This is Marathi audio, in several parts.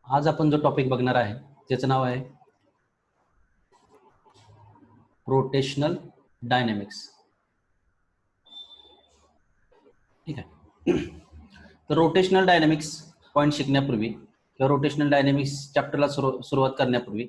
आज आपण जो टॉपिक बघणार आहे त्याचं नाव आहे रोटेशनल डायनॅमिक्स. ठीक आहे. तर रोटेशनल डायनॅमिक्स पॉईंट शिकण्यापूर्वी किंवा रोटेशनल डायनॅमिक्स चॅप्टरला सुरुवात करण्यापूर्वी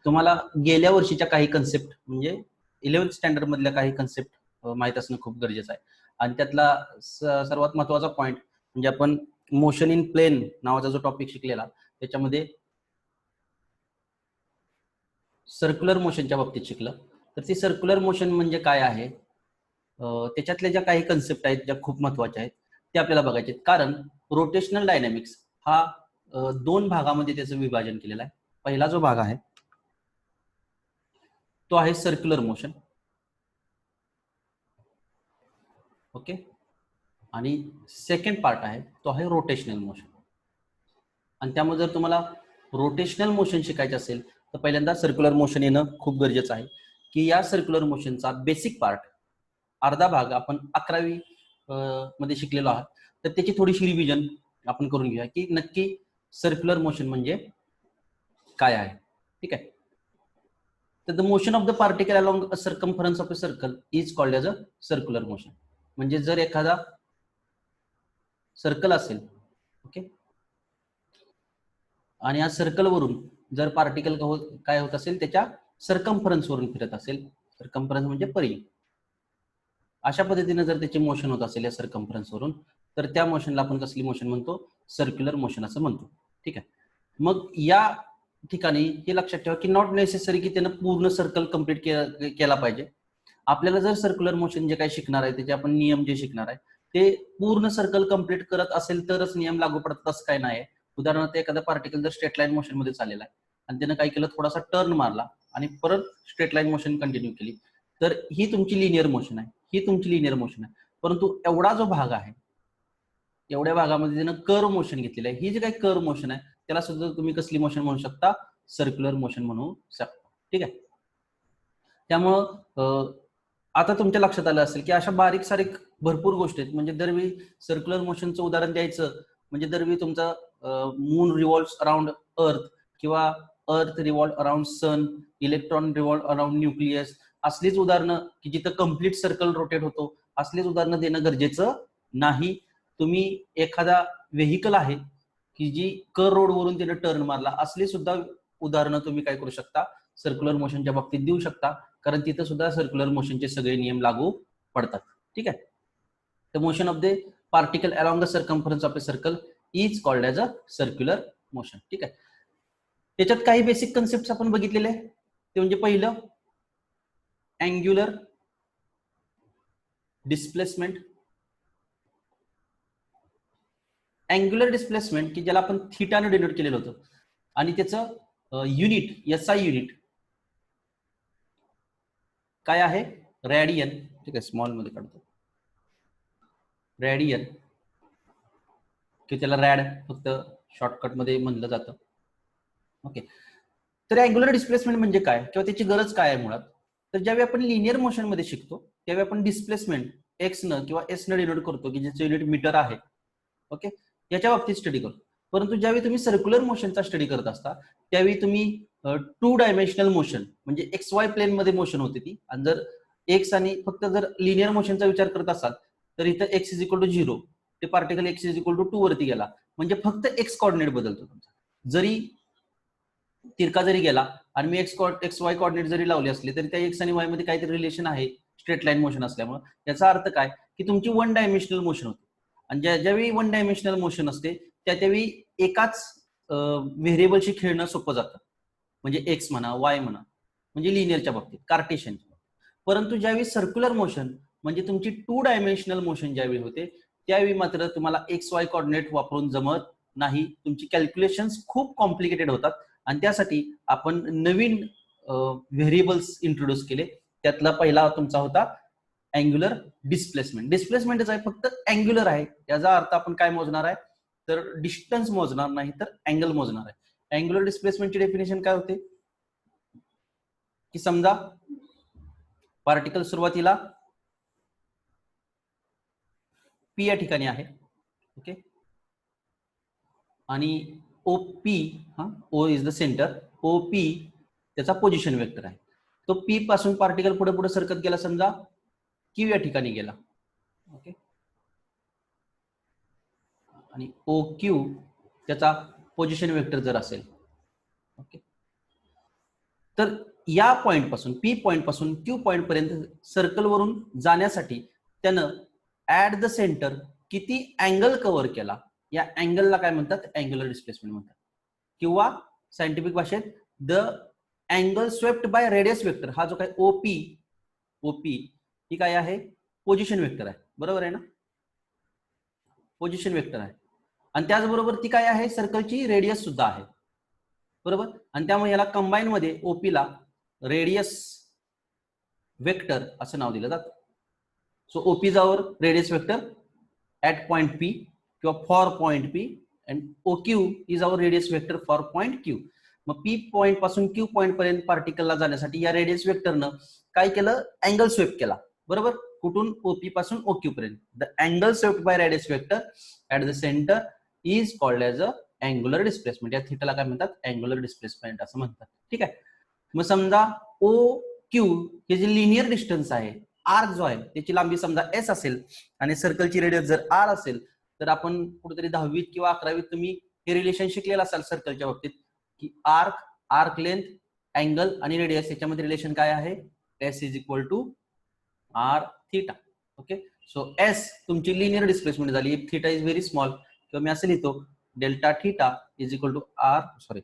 तुम्हाला गेल्या वर्षीच्या काही कन्सेप्ट म्हणजे 11th स्टँडर्ड मधल्या काही कन्सेप्ट माहीत असणं खूप गरजेचं आहे. आणि त्यातला सर्वात महत्त्वाचा पॉईंट म्हणजे आपण मोशन इन प्लेन नावाचा जो टॉपिक शिकलेला त्याच्यामध्ये सर्क्युलर मोशनच्या बाबतीत शिकलं. तर ती सर्क्युलर मोशन म्हणजे काय आहे, त्याच्यातल्या ज्या काही कन्सेप्ट आहेत ज्या खूप महत्त्वाच्या आहेत ते आपल्याला बघायचे आहेत. कारण रोटेशनल डायनॅमिक्स हा दोन भागामध्ये त्याचं विभाजन केलेलं आहे. पहिला जो भाग आहे तो आहे सर्क्युलर मोशन. ओके. आणि सेकंड पार्ट आहे तो आहे रोटेशनल मोशन. आणि त्यामुळे जर तुम्हाला रोटेशनल मोशन शिकायचे असेल तर पहिल्यांदा सर्क्युलर मोशन येणं खूप गरजेचं आहे की या सर्क्युलर मोशनचा बेसिक पार्ट अर्धा भाग आपण 11वी मध्ये शिकलेलो आहात. तर त्याची थोडीशी रिव्हिजन आपण करून घेऊया की नक्की सर्क्युलर मोशन म्हणजे काय आहे. ठीक आहे. तर the motion of the particle along a circumference of a circle is called as a circular motion. म्हणजे जर एखादा सर्कल असेल, ओके, आणि या सर्कलवरून जर पार्टिकल काय होत असेल त्याच्या सर्कम्फरन्स वरून फिरत असेल, सर्कम्फरन्स म्हणजे परिघ, अशा पद्धतीने जर त्याचे मोशन होत असेल या सर्कम्फरन्स वरून तर त्या मोशनला आपण कसली मोशन म्हणतो, सर्क्युलर मोशन असं म्हणतो. ठीक आहे. मग या ठिकाणी हे लक्षात ठेवा की नॉट नेसेसरी की त्यानं पूर्ण सर्कल कंप्लीट केला पाहिजे. आपल्याला जर सर्क्युलर मोशन जे काही शिकणार आहे त्याचे आपण नियम जे शिकणार आहे ते पूर्ण सर्कल कंप्लीट करत असेल तरच नियम लागू पडतात असं काय नाही. उदाहरणार्थ एखादा पार्टिकल जर स्ट्रेट लाईन मोशन मध्ये चाललेला आहे आणि त्यानं काय केलं, थोडासा टर्न मारला आणि परत स्ट्रेट लाईन मोशन कंटिन्यू केली तर ही तुमची लिनियर मोशन आहे, ही तुमची लिनियर मोशन आहे. परंतु एवढा जो भाग आहे एवढ्या भागामध्ये त्यानं कर्व मोशन घेतलेलं आहे, ही जी काही कर्व मोशन आहे त्याला सुद्धा तुम्ही कसली मोशन म्हणू शकता, सर्क्युलर मोशन म्हणू शकता. ठीक आहे. त्यामुळं आता तुमच्या लक्षात आलं असेल की अशा बारीक सारीक भरपूर गोष्टी आहेत. म्हणजे दरवेळी सर्क्युलर मोशनचं उदाहरण द्यायचं म्हणजे दरवेळी तुमचा मून रिव्हॉल्व्स अराउंड अर्थ किंवा earth revolve around sun, electron revolve around nucleus, असलीच उदाहरणं की जिथं कम्प्लीट सर्कल रोटेट होतो असलीच उदाहरणं देणं गरजेचं नाही. तुम्ही एखादा व्हेकल आहे की जी कर रोड वरून त्याने टर्न मारला असली सुद्धा उदाहरणं तुम्ही काय करू शकता, सर्क्युलर मोशनच्या बाबतीत देऊ शकता. कारण तिथं सुद्धा सर्क्युलर मोशनचे सगळे नियम लागू पडतात. ठीक आहे. The motion of the particle along the circumference of a circle is called as a circular motion. ठीक आहे. त्याच्यात काही बेसिक कन्सेप्ट आपण बघितलेले ते म्हणजे पहिलं अँग्युलर डिस्प्लेसमेंट. अँग्युलर डिस्प्लेसमेंट की ज्याला आपण थीटाने डिनोट केलेलं होतं आणि त्याचं युनिट एसआय युनिट काय आहे, रॅडियन. ठीक आहे, स्मॉल मध्ये काढतो, रॅडियन की त्याला रॅड फक्त शॉर्टकट मध्ये म्हणलं जातं. ओके. तर अँग्युलर डिस्प्लेसमेंट म्हणजे काय किंवा त्याची गरज काय आहे मुळात, तर ज्यावेळी आपण लिनियर मोशन मध्ये शिकतो त्यावेळी आपण डिस्प्लेसमेंट एक्स न किंवा एस न डिनोट करतो की ज्याचं युनिट मीटर आहे. ओके. याच्या बाबतीत स्टडी करतो. परंतु ज्यावेळी तुम्ही सर्क्युलर मोशनचा स्टडी करत असता त्यावेळी तुम्ही 2 डायमेन्शनल मोशन म्हणजे एक्स वाय प्लेन मध्ये मोशन होते ती. आणि जर एक्स आणि फक्त जर लिनियर मोशनचा विचार करत असाल तर इथं एक्स इज इक्वल टू 0, ते particle x is equal to 2 वरती गेला म्हणजे फक्त एक्स कॉर्डिनेट बदलतो तुमचा. जरी तिरका जरी गेला आणि मी एक्स वाय कॉर्डिनेट जरी लावले असले तरी त्या एक्स आणि वाय मध्ये काहीतरी रिलेशन आहे स्ट्रेट लाईन मोशन असल्यामुळे. याचा अर्थ काय की तुमची 1 डायमेन्शनल मोशन होते. आणि ज्यावेळी 1 डायमेन्शनल मोशन असते त्यावेळी एकाच व्हेरिएबलशी खेळणं सोपं जातं. म्हणजे एक्स म्हणा, वाय म्हणा, म्हणजे लिनियरच्या बाबतीत, कार्टेशियनच्या बाबतीत. परंतु ज्यावेळी सर्क्युलर मोशन म्हणजे तुमची 2 डायमेन्शनल मोशन ज्यावेळी होते त्यावेळी मात्र तुम्हाला एक्स वाय कॉर्डिनेट वापरून जमत नाही. तुमची कॅल्क्युलेशन्स खूप कॉम्प्लिकेटेड होतात आणि त्यासाठी आपण नवीन व्हेरिएबल्स इंट्रोड्यूस केले. त्यातला पहिला तुमचा होता अँग्युलर डिस्प्लेसमेंट. डिस्प्लेसमेंटच आहे, फक्त अँग्युलर आहे. याचा अर्थ आपण काय मोजणार आहे तर डिस्टन्स मोजणार नाही तर अँगल मोजणार आहे. अँग्युलर डिस्प्लेसमेंटची डेफिनेशन काय होते की समजा पार्टिकल सुरुवातीला पी या ठिकाणी आहे, ओके, आणि ओपी, हा O is the centre, OP त्याचा पोझिशन वेक्टर आहे. तो पी पासून पार्टिकल पुढे पुढे सरकत गेला, समजा क्यू या ठिकाणी गेला. ओके, आणि ओ क्यू त्याचा पोझिशन वेक्टर जर असेल. ओके, तर या पॉइंट पासून, पी पॉइंट पासून क्यू पॉइंट पर्यंत सर्कल वरून जाण्यासाठी त्यानं ऍट द सेंटर किती अँगल कव्हर केला, या अँगलला काय म्हणतात, अँग्युलर डिस्प्लेसमेंट म्हणतात. किंवा सायंटिफिक भाषेत the angle swept by radius vector, हा जो काय ओपी, ओपी ही काय आहे, पोझिशन वेक्टर आहे. बरोबर आहे ना, पोझिशन वेक्टर आहे. आणि त्याचबरोबर ती काय आहे, सर्कलची रेडियस सुद्धा आहे. बरोबर, आणि त्यामुळे याला कंबाईन मध्ये ओपीला रेडियस वेक्टर असं नाव दिलं जातं. So OP is our radius vector at point P किंवा for point P, and O Q is our radius vector for point Q. मग पी पॉइंट पासून क्यू पॉइंट पर्यंत पार्टिकलला जाण्यासाठी या रेडियस वेक्टरनं काय केलं, अँगल स्वेप केला. बरोबर, कुठून, ओपी पासून ओ क्यू पर्यंत. The angle swept by radius vector at the centre is called as a angular displacement. या थीटाला काय म्हणतात, अँग्युलर डिस्प्लेसमेंट असं म्हणतात. ठीक आहे, मग समजा ओ क्यू हे जे लिनियर डिस्टन्स आहे, आर्क जो आहे त्याची लांबी समजा एस असेल आणि सर्कलची रेडियस जर आर असेल, तर आपण कुठेतरी 10वीत किंवा 11वीत तुम्ही हे रिलेशन शिकलेलं असाल सर्कलच्या बाबतीत, की आर्क, आर्क लेंथ, अँगल आणि रेडियस याच्यामध्ये रिलेशन काय आहे, S is equal to R theta. Okay, so S तुमची लिनियर डिस्प्लेसमेंट झाली, थीटा इज व्हेरी स्मॉल, किंवा मी असं लिहितो delta theta is equal to R, sorry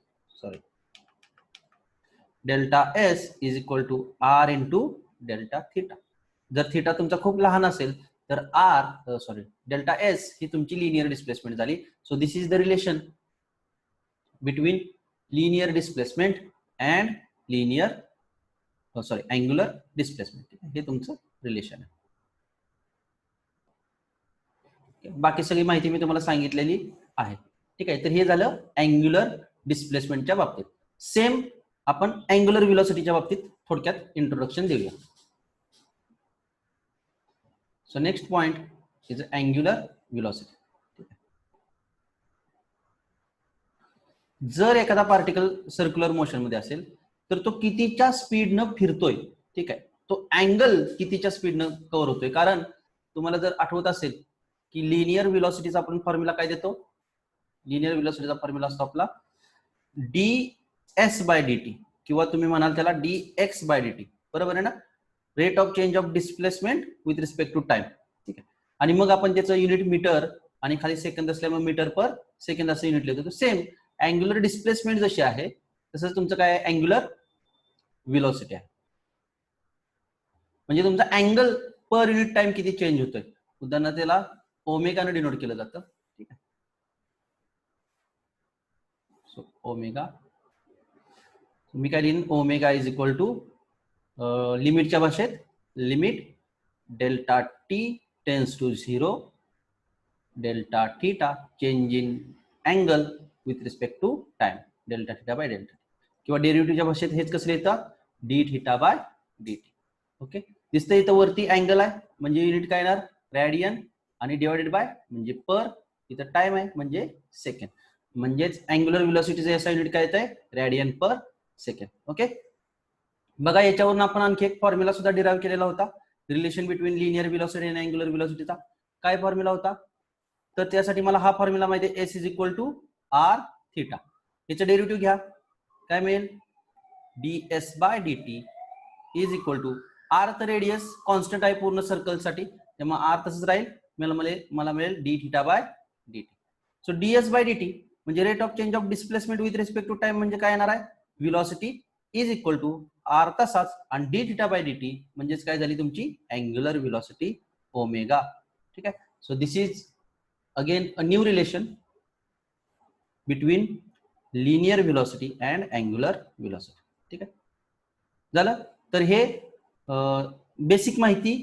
delta S is equal to R into delta theta. जर थीटा तुमचा खूप लहान असेल तर आर डेल्टा एस ही तुमची लिनियर डिस्प्लेसमेंट झाली. So this is the relation between linear displacement and linear angular displacement. हे तुमचं रिलेशन आहे. बाकी सगळी माहिती मी तुम्हाला सांगितलेली आहे. ठीक आहे, तर हे झालं अँग्युलर डिस्प्लेसमेंटच्या बाबतीत. सेम आपण अँग्युलर व्हेलॉसिटीच्या बाबतीत थोडक्यात इंट्रोडक्शन देऊया. So next point is angular velocity. जर एखादा पार्टिकल सर्क्युलर मोशन मध्ये असेल तर तो कितीच्या स्पीडनं फिरतोय, ठीक आहे, तो अँगल कितीच्या स्पीडनं कव्हर होतोय. कारण तुम्हाला जर आठवत असेल की लिनियर व्हेलॉसिटीचा आपण फॉर्म्युला काय देतो, लिनियर व्हेलॉसिटीचा फॉर्म्युला असतो आपला D S by D T, किंवा तुम्ही म्हणाल त्याला D X by D T. बरोबर आहे ना, rate of change of displacement with respect to time. ठीक आहे, आणि मग आपण त्याचं युनिट मीटर आणि खाली सेकंद असल्यामुळे मीटर पर सेकंद असं युनिट लिहितो. सेम अँग्युलर डिस्प्लेसमेंट जशी आहे तसंच तुमचं काय आहे, अँग्युलर व्हेलॉसिटी आहे. म्हणजे तुमचा अँगल पर युनिट टाइम किती चेंज होतोय, उदाहरणार्थ त्याला ओमेगाने डिनोट केलं जातं. ठीक आहे, सो ओमेगा, मी काय लिहिन, ओमेगा इज इक्वल टू लिमिटच्या भाषेत limit delta T tends to 0 delta theta change in angle with respect to time delta theta by delta, किंवा डेरिव्हेटिव्हच्या भाषेत हेच कसं येतं, D theta by D T. Okay, दिसतं इथं वरती अँगल आहे म्हणजे युनिट काय येणार, रॅडियन, आणि डिवायडेड बाय म्हणजे पर, इथं टाइम आहे म्हणजे सेकंड, म्हणजेच अँग्युलर व्हेलॉसिटीचं याचा युनिट काय येत आहे, रॅडियन पर सेकंड. ओके, बघा याच्यावरून आपण आणखी एक फॉर्म्युला सुद्धा डिराइव्ह केलेला होता, रिलेशन बिटवीन लिनियर व्हेलॉसिटी आणि अँग्युलर व्हेलॉसिटीचा. काय फॉर्म्युला होता, तर त्यासाठी मला हा फॉर्म्युला माहिती आहे, S is equal to R theta. याचं डेरिव्हेटिव्ह घ्या, काय मिळेल, D S by D T is equal to R, तर रेडियस कॉन्स्टंट आहे पूर्ण सर्कलसाठी, त्यामुळे आर तसंच राहील, मला मिळेल D theta by D T. So D S by D T म्हणजे rate of change of displacement with respect to time म्हणजे काय येणार आहे, velocity is equal to R तसाच, आणि D theta by D T म्हणजेच काय झाली तुमची अँग्युलर व्हेलॉसिटी ओमेगा. ठीक आहे, so this is again a new relation between linear velocity and angular velocity. ठीक आहे, झालं. तर हे बेसिक माहिती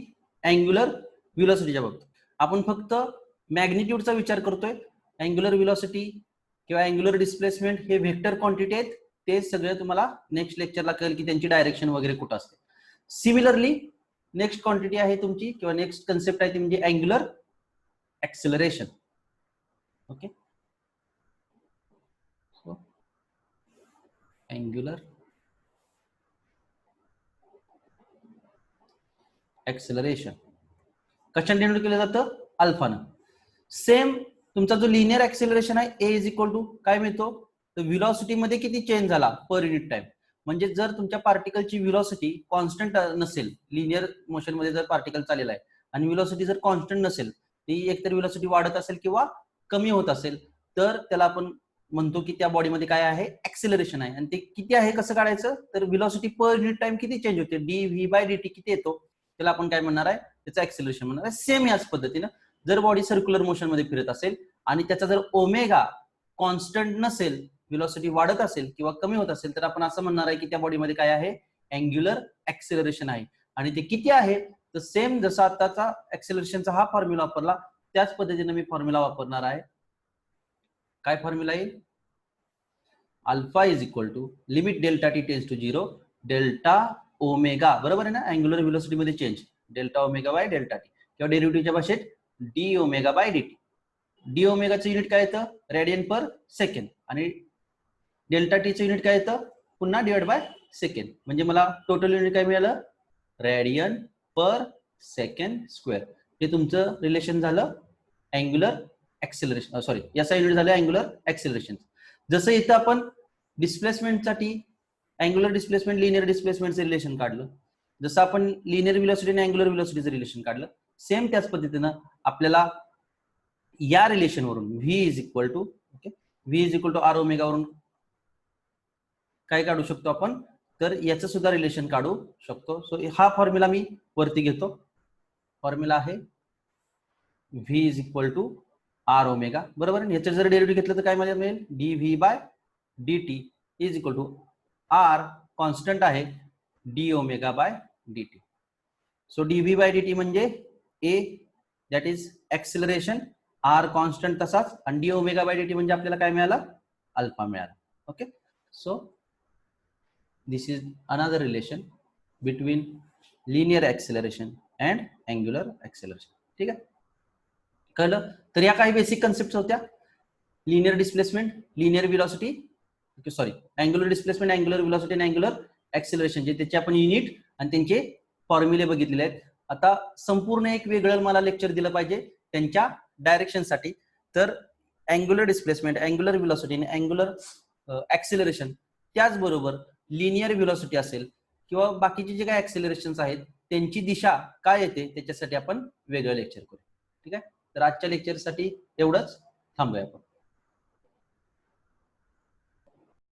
अँग्युलर व्हेलॉसिटीच्या बाबतीत. आपण फक्त मॅग्निट्यूडचा विचार करतोय, अँग्युलर व्हेलॉसिटी किंवा अँग्युलर डिस्प्लेसमेंट हे व्हेक्टर क्वांटिटी आहेत, ते सगळे तुम्हाला नेक्स्ट लेक्चरला कळेल की त्यांची डायरेक्शन वगैरे कुठं असते. सिमिलरली नेक्स्ट क्वांटिटी आहे तुमची किंवा नेक्स्ट कन्सेप्ट आहे ती म्हणजे अँग्युलर ऍक्सेलरेशन कशाने डिनोट केलं जातं? अल्फानं. सेम तुमचा जो लिनियर ऍक्सेलरेशन आहे ए इज इक्वल टू काय मिळतो? तर व्हिलॉसिटी मध्ये किती चेंज झाला पर युनिट टाइम. म्हणजे जर तुमच्या पार्टिकलची व्हिलॉसिटी कॉन्स्टंट नसेल, लिनियर मोशन मध्ये जर पार्टिकल चाललेला आहे आणि व्हिलॉसिटी जर कॉन्स्टंट नसेल, ती एकतर व्हिलॉसिटी वाढत असेल किंवा कमी होत असेल, तर त्याला आपण म्हणतो की त्या बॉडीमध्ये काय आहे? ऍक्सेलरेशन आहे. आणि ते किती आहे कसं काढायचं? तर व्हिलॉसिटी पर युनिट टाइम किती चेंज होते, D V by D T किती येतो, त्याला आपण काय म्हणणार आहे? त्याचं ऍक्सेलरेशन म्हणणार आहे. सेम याच पद्धतीनं जर बॉडी सर्क्युलर मोशन मध्ये फिरत असेल आणि त्याचा जर ओमेगा कॉन्स्टंट नसेल, व्हिलॉसिटी वाढत असेल किंवा कमी होत असेल, तर आपण असं म्हणणार आहे की त्या बॉडीमध्ये काय आहे? अँग्युलर ऍक्सेलरेशन आहे. आणि ते किती आहे? तर सेम जसा आताचा ऍक्सेलरेशनचा हा फॉर्म्युला वापरला त्याच पद्धतीने मी फॉर्म्युला वापरणार आहे. काय फॉर्म्युला येईल? Alpha is equal to limit delta T tends to 0 delta omega, बरोबर आहे ना? अँग्युलर व्हेलोसिटी मध्ये change delta omega by delta T, किंवा डेरिव्हेटिव्हच्या भाषेत D omega by D T. D ओमेगाचं युनिट काय येतं? Radian per second. आणि डेल्टा टीचं युनिट काय येतं? पुन्हा डिवाइड बाय सेकंड. म्हणजे मला टोटल युनिट काय मिळालं? Radian per second square. हे तुमचं रिलेशन झालं अँग्युलर ऍक्सेलरेशन, सॉरी याचा युनिट झालं अँग्युलर ऍक्सेलरेशन. जसं इथं आपण डिस्प्लेसमेंटसाठी अँग्युलर डिस्प्लेसमेंट लिनियर डिस्प्लेसमेंटचं रिलेशन काढलं, जसं आपण लिनियर व्हेलॉसिटी आणि अँग्युलर व्हेलॉसिटीचं रिलेशन काढलं, सेम त्याच पद्धतीनं आपल्याला या रिलेशन वरून V is equal to R omega वरून काय काढू शकतो आपण? तर याचं सुद्धा रिलेशन काढू शकतो. सो हा फॉर्म्युला मी वरती घेतो. फॉर्म्युला आहे V is equal to R omega, बरोबर. याचं जर डेरिव्हेटिव्ह घेतलं तर काय मिळेल? D V by D T is equal to R constant आहे D omega by D T. So D V by D T म्हणजे A that is acceleration, R constant तसाच, आणि D omega by D T म्हणजे आपल्याला काय मिळाला? अल्फा मिळाला. Okay, so this is another relation between linear acceleration and angular acceleration. ठीक आहे, कळलं? तर या काही बेसिक कन्सेप्ट होत्या. Linear displacement, linear velocity, sorry angular displacement, angular velocity आणि अँग्युलर ऍक्सेलरेशन, जे त्याचे आपण युनिट आणि त्यांचे फॉर्म्युले बघितलेले आहेत. आता संपूर्ण एक वेगळं मला लेक्चर दिलं पाहिजे त्यांच्या डायरेक्शन साठी. तर अँग्युलर डिस्प्लेसमेंट, अँग्युलर व्हेलॉसिटी आणि अँग्युलर ऍक्सेलरेशन, त्याचबरोबर लिनियर व्हेलॉसिटी असेल किंवा बाकीचे जे काही ऍक्सेलरेशन्स आहेत त्यांची दिशा काय येते त्याच्यासाठी आपण वेगळं लेक्चर करू. ठीक आहे, तर आजच्या लेक्चरसाठी एवढंच, थांबूया आपण.